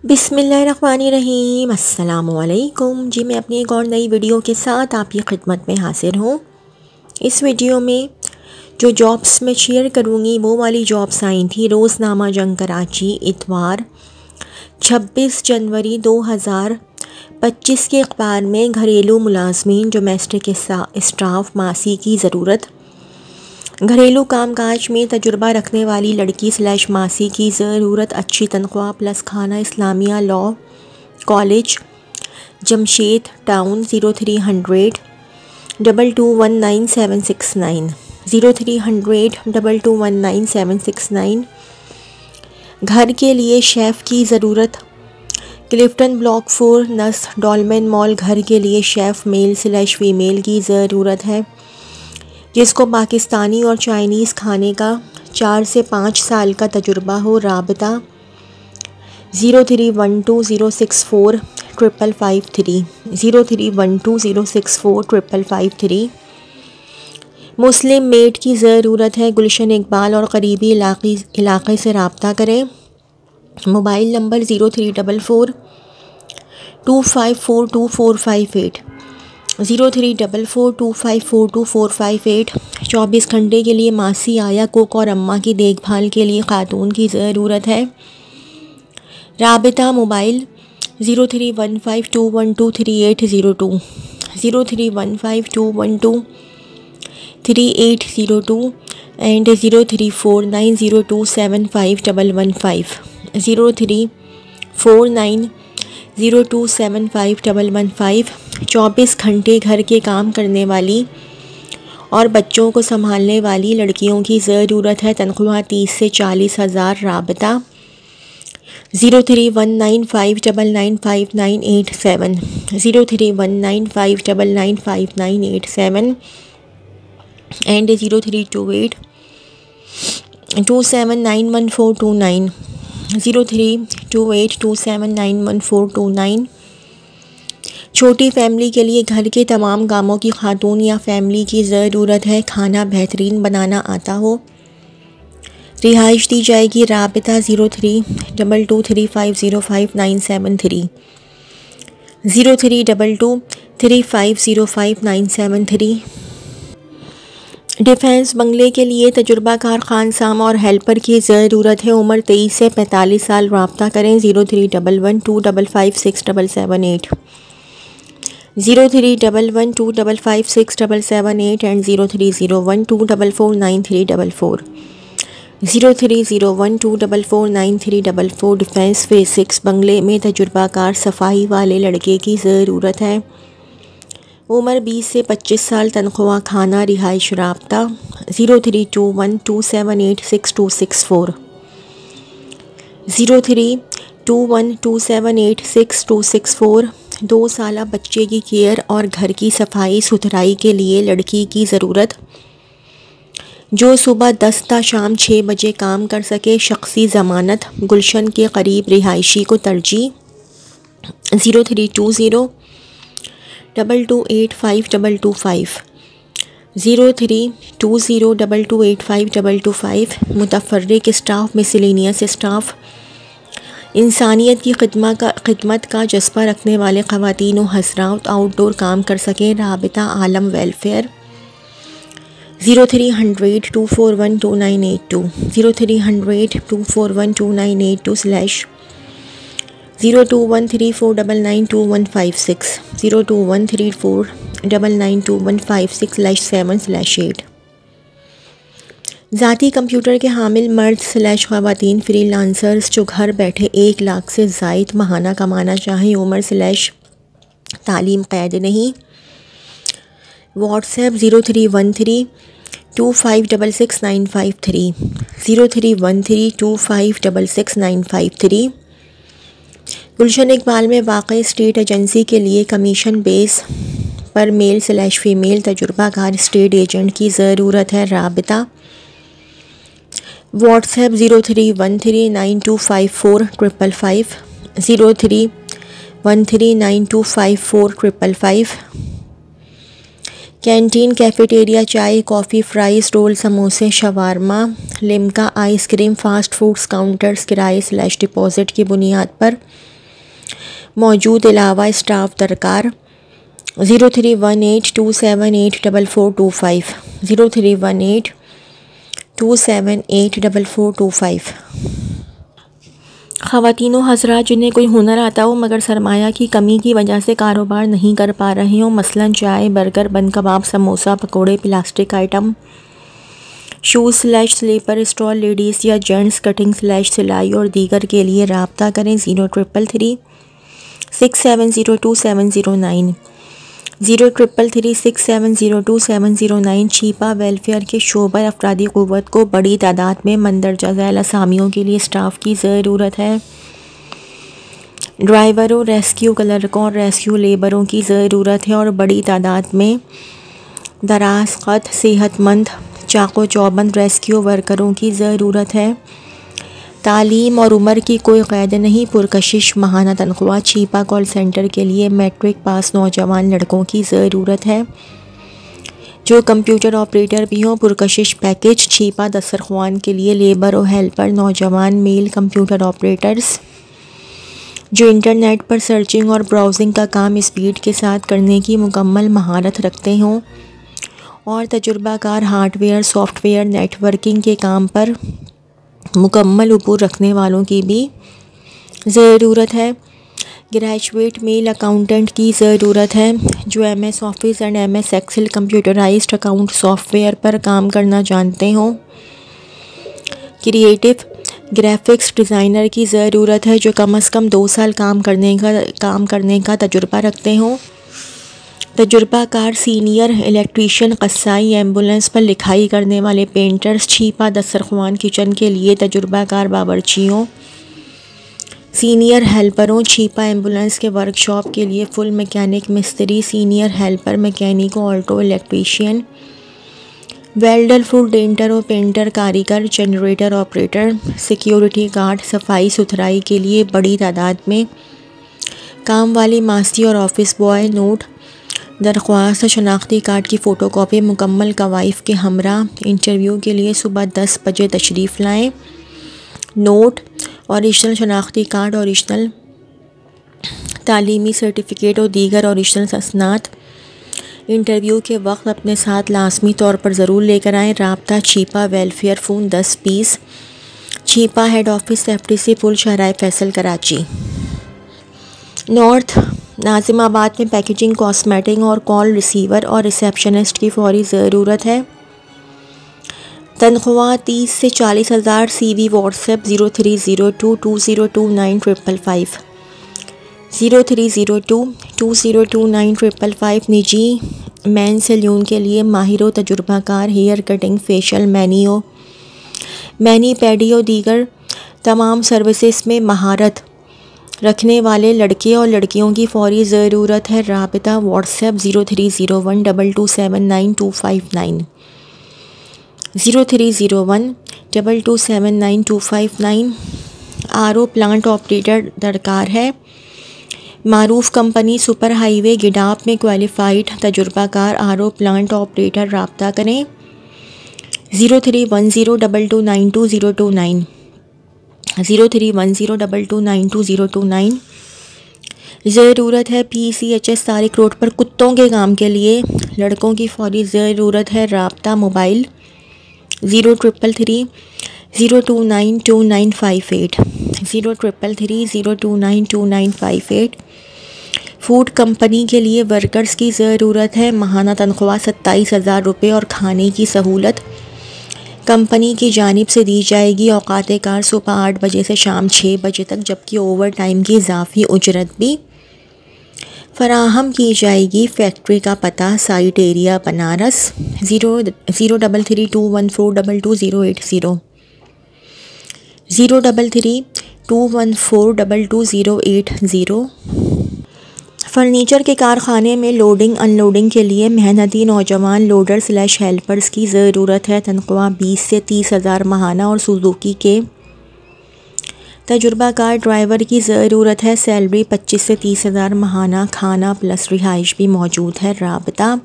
बिस्मिल्लाहिर्रहमानिर्रहीम। अस्सलामुअलैकुम जी। मैं अपनी एक और नई वीडियो के साथ आपकी खिदमत में हाजिर हूँ। इस वीडियो में जो जॉब्स मैं शेयर करूँगी वो वाली जॉब्स आई थी रोज़नामा जंग कराची इतवार 26 जनवरी 2025 के अखबार में। घरेलू मुलाजमीन डोमेस्टिक स्टाफ मासी की ज़रूरत। घरेलू कामकाज में तजुर्बा रखने वाली लड़की / मासी की ज़रूरत। अच्छी तनख्वाह प्लस खाना Islamia law college Jamshed town 0300 2219 769 0300 2219 769। घर के लिए शेफ़ की ज़रूरत। क्लिफ्टन ब्लॉक 4 नस डॉलमेन मॉल घर के लिए शेफ़ मेल / फीमेल की ज़रूरत है जिसको पाकिस्तानी और चाइनीज़ खाने का 4 से 5 साल का तजुर्बा हो। राबता 0312064553 0312064553। मुस्लिम मेड की ज़रूरत है। गुलशन इकबाल और करीबी इलाक़े से रब्ता करें। Mobile number 0344 2542458 0344254248। 24 घंटे के लिए मासी आया कुक और अम्मा की देखभाल के लिए खातून की ज़रूरत है। राबिता मोबाइल 0315212380 0315212380 एंड 0349027515 0349027515। 24 घंटे घर के काम करने वाली और बच्चों को संभालने वाली लड़कियों की ज़रूरत है। तनख्वाह 30 से 40 हज़ार। राबता 0319599598 0319599598 एंड 0328279149 0328279149। छोटी फैमिली के लिए घर के तमाम कामों की खातून या फैमिली की ज़रूरत है। खाना बेहतरीन बनाना आता हो। रिहाइश दी जाएगी। राबिता 03223505 03223505 डिफेंस बंगले के लिए तजुर्बाकार खानसामा और हेल्पर की ज़रूरत है। उम्र 23 से 45 साल। रब्ता करें 0311255678 0311255678 एंड 0301244934 0301244934। डिफेंस फेज़ 6 बंगले में तजुर्बाकार सफाई वाले लड़के की ज़रूरत है। उम्र 20 से 25 साल। तनख्वाह खाना रिहाइश। राब्ता 032127866264 032127866264। 2 साल बच्चे की केयर और घर की सफाई सुथराई के लिए लड़की की ज़रूरत जो सुबह 10 ता शाम 6 बजे काम कर सके। शख्सी ज़मानत। गुलशन के करीब रिहायशी को तरजीह। 0320228525 0320228525। मुतफर्रिक स्टाफ मिसलेनियस स्टाफ। इंसानियत की खिदमत का जज्बा रखने वाले ख़वातीन व हज़रात आउटडोर काम कर सकें। राबिता आलम वेलफेयर 0300241298 0300241298 0213499156 0213499156/7/8। ज़ाती कंप्यूटर के हामिल मर्द / ख़वातीन फ्रीलांसर्स जो घर बैठे 1 लाख से ज़ायद माहाना कमाना चाहें। उम्र / तालीम क़ैद नहीं। व्हाट्सएप 0313256695 0313256695। गुलशन इकबाल में वाक़ई स्टेट एजेंसी के लिए कमीशन बेस पर मेल / फीमेल तजुर्बाकार स्टेट एजेंट की ज़रूरत है। राबिता व्हाट्सएप 0313925455 0313925455। कैंटीन, कैफेटेरिया, चाय, कॉफ़ी, फ्राइज़, रोल, समोसे, शवारमा, Limca, ice cream, fast foods counters किराए / डिपॉज़िट की बुनियाद पर मौजूद, अलावा स्टाफ दरकार। 0318278425 0318278425। ख़वातीनो हज़रात जिन्हें कोई हुनर आता हो मगर सरमाया की कमी की वजह से कारोबार नहीं कर पा रहे हो, मसलन चाय, बर्गर, बन कबाब, समोसा, पकोड़े, plastic item, shoes / slipper stall, ladies या जेंट्स कटिंग / सिलाई और दीगर के लिए राब्ता करें 033367027009 033367027009। छीपा वेलफेयर के शोबा अफरादी क़ुव्वत को बड़ी तादाद में मंदरजा झैल असामियों के लिए स्टाफ की ज़रूरत है। ड्राइवरों, रेस्क्यू क्लर्कों और रेस्क्यू लेबरों की ज़रूरत है और बड़ी तादाद में दराज क़द सेहतमंद चाको चौबंद रेस्क्यू वर्करों की ज़रूरत है। तालीम और उम्र की कोई क़ैद नहीं, पुरकशिश माहाना तनख्वाह। छीपा कॉल सेंटर के लिए मैट्रिक पास नौजवान लड़कों की ज़रूरत है जो कंप्यूटर ऑपरेटर भी हों। पुरकशिश पैकेज। छीपा दस्तरख्वान के लिए लेबर और हेल्पर नौजवान मेल कंप्यूटर ऑपरेटर्स जो इंटरनेट पर सर्चिंग और ब्राउजिंग का काम स्पीड के साथ करने की मुकम्मल महारत रखते हों और तजुर्बाकार हार्डवेयर, सॉफ्टवेयर, नेटवर्किंग के काम पर मुकम्मल उबूर रखने वालों की भी ज़रूरत है। ग्रेजुएट मेल अकाउंटेंट की ज़रूरत है जो MS office and MS Excel computerised account software पर काम करना जानते हों। क्रिएटिव ग्राफिक्स डिज़ाइनर की ज़रूरत है जो कम से कम 2 साल काम करने का तजुर्बा रखते हों। तजुर्बाकार सीनियर इलेक्ट्रीशियन, कसाई, एम्बुलेंस पर लिखाई करने वाले पेंटर्स। छीपा दस्तरख्वान किचन के लिए तजुर्बाकार बावर्चियों, सीनियर हेल्परों। छीपा एम्बुलेंस के वर्कशॉप के लिए फुल मैकेनिक मिस्त्री, senior helper, mechanic, Alto electrician, welder, food denter और पेंटर, कारीगर, जनरेटर ऑपरेटर, सिक्योरिटी गार्ड। सफाई सुथराई के लिए बड़ी तादाद में काम वाली मासी और ऑफिस बॉय। नोट दरख्वास्त शनाख्ती कार्ड की फ़ोटोकॉपी मुकम्मल कवाइफ के हमरा इंटरव्यू के लिए सुबह 10 बजे तशरीफ़ लाएँ। नोट ओरिजिनल शनाख्ती कार्ड, ओरिजिनल तालीमी सर्टिफिकेट और दीगर ओरिजिनल असनाद इंटरव्यू के वक्त अपने साथ लाजमी तौर पर ज़रूर लेकर आएँ। राब्ता Chhipa welfare, phone 10 20। Chhipa head office FTC पुल शहराय फैसल कराची। नॉर्थ नाजिमाबाद में पैकेजिंग, कॉस्मेटिक और कॉल रिसीवर और रिसेप्शनिस्ट की फौरी ज़रूरत है। तनख्वाह 30 से 40 हज़ार। CV WhatsApp 0302202955 0302202955। निजी मैन सैलून के लिए माहिर तजुर्बाकार हेयर कटिंग, फेशियल, मैनी पेडी और दीगर तमाम सर्विसेज में महारत रखने वाले लड़के और लड़कियों की फौरी ज़रूरत है। राबिता व्हाट्सएप 03012279 03012279 RO प्लांट ऑपरेटर दरकार है। मारूफ कंपनी, सुपर हाईवे, गिडाप में क्वालिफाइड तजुर्बाकार RO प्लांट ऑपरेटर राब्ता करें 031022922029 031022922029। ज़रूरत है PCHS तारिक रोड पर कुत्तों के काम के लिए लड़कों की फौरी ज़रूरत है। राब्ता मोबाइल 0333029298 0333029298। फूड कंपनी के लिए वर्कर्स की ज़रूरत है। माहाना तनख्वाह 27,000 रुपये और खाने की सहूलत कंपनी की जानिब से दी जाएगी। औकात कार सुबह 8 बजे से शाम 6 बजे तक, जबकि ओवर टाइम की इजाफी उजरत भी फराहम की जाएगी। फैक्ट्री का पता साइट एरिया बनारस 03321422080 03321422080। फर्नीचर के कारखाने में लोडिंग अनलोडिंग के लिए मेहनती नौजवान लोडर / हेल्पर्स की ज़रूरत है। तनख्वाह 20 से 30 हज़ार माहाना और सुजुकी के तजुर्बाकार ड्राइवर की ज़रूरत है। सैलरी 25 से 30 हज़ार माहाना। खाना प्लस रिहाइश भी मौजूद है। राब्ता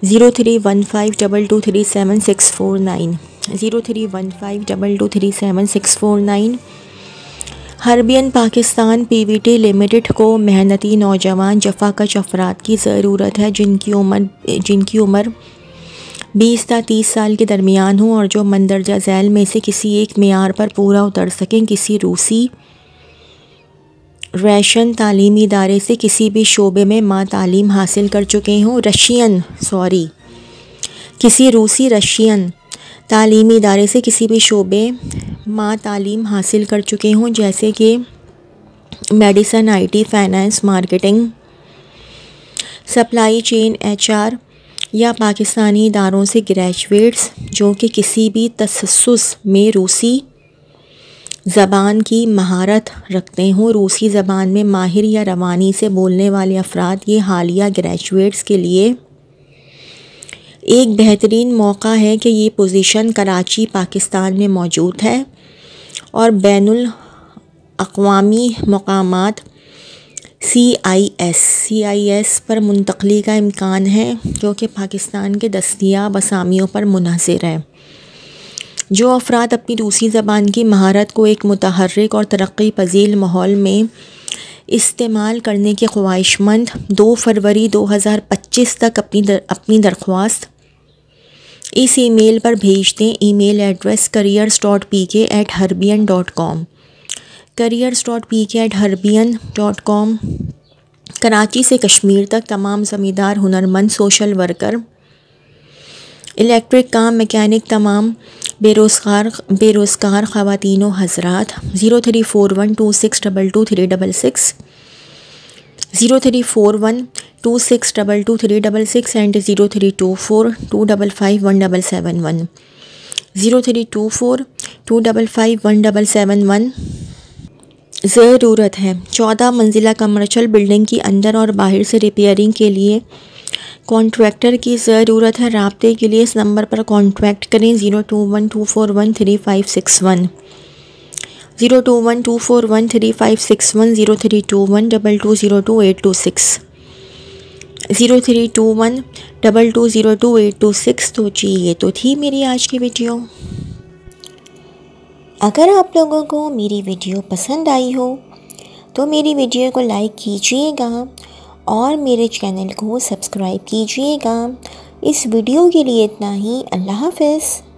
031522374649 031522374649। हर्बियन पाकिस्तान पीवीटी लिमिटेड को मेहनती नौजवान जफ़ाकश अफराद की ज़रूरत है जिनकी उम्र 20 से 30 साल के दरमियान हो और जो मंदरजा झैल में से किसी एक मेयार पर पूरा उतर सकें। किसी रूसी रशियन तालीमी इदारे से किसी भी शोबे में तालीम हासिल कर चुके हों। किसी रूसी रशियन तालीमी इदारे से किसी भी शोबे तालीम हासिल कर चुके हों, जैसे कि medicine, IT, finance, marketing, supply chain, HR या पाकिस्तानी इदारों से ग्रेजुएट्स जो कि किसी भी तसस्सुस में रूसी ज़बान की महारत रखते हों। रूसी ज़बान में माहिर या रवानी से बोलने वाले अफराद ये हालिया ग्रेजुएट्स के लिए एक बेहतरीन मौका है कि ये पोजीशन कराची, पाकिस्तान में मौजूद है और बैनुल अक़वामी मकामात CIS पर मुंतकली का इम्कान है, जो कि पाकिस्तान के दस्तयाब असामियों पर मुनहसर है। जो अफराद अपनी रूसी ज़बान की महारत को एक मुतहर्रिक और तरक्की पजीर माहौल में इस्तेमाल करने के ख्वाहिशमंद 2 फरवरी 2025 तक अपनी दरख्वास्त इस ईमेल पर भेज दें। Email address careers.pk@harbian.com careers.pk@harbian.com। Karachi से कश्मीर तक तमाम ज़मींदार, हुनरमंद, सोशल वर्कर, इलेक्ट्रिक काम मैकेनिक, तमाम बेरोज़गार ख़वातीन व हज़रात 0341262236 0341262236 एंड 0324255171 0324255171 ज़रूरत है। 14 मंजिला कमर्शियल बिल्डिंग की अंदर और बाहर से रिपेयरिंग के लिए कॉन्ट्रैक्टर की ज़रूरत है। राब्ते के लिए इस नंबर पर कॉन्टैक्ट करें 0212413561 0212413561 032122022826 032122022826। तो जी, ये तो थी मेरी आज की वीडियो। अगर आप लोगों को मेरी वीडियो पसंद आई हो तो मेरी वीडियो को लाइक कीजिएगा और मेरे चैनल को सब्सक्राइब कीजिएगा। इस वीडियो के लिए इतना ही। अल्लाह हाफ़िज़।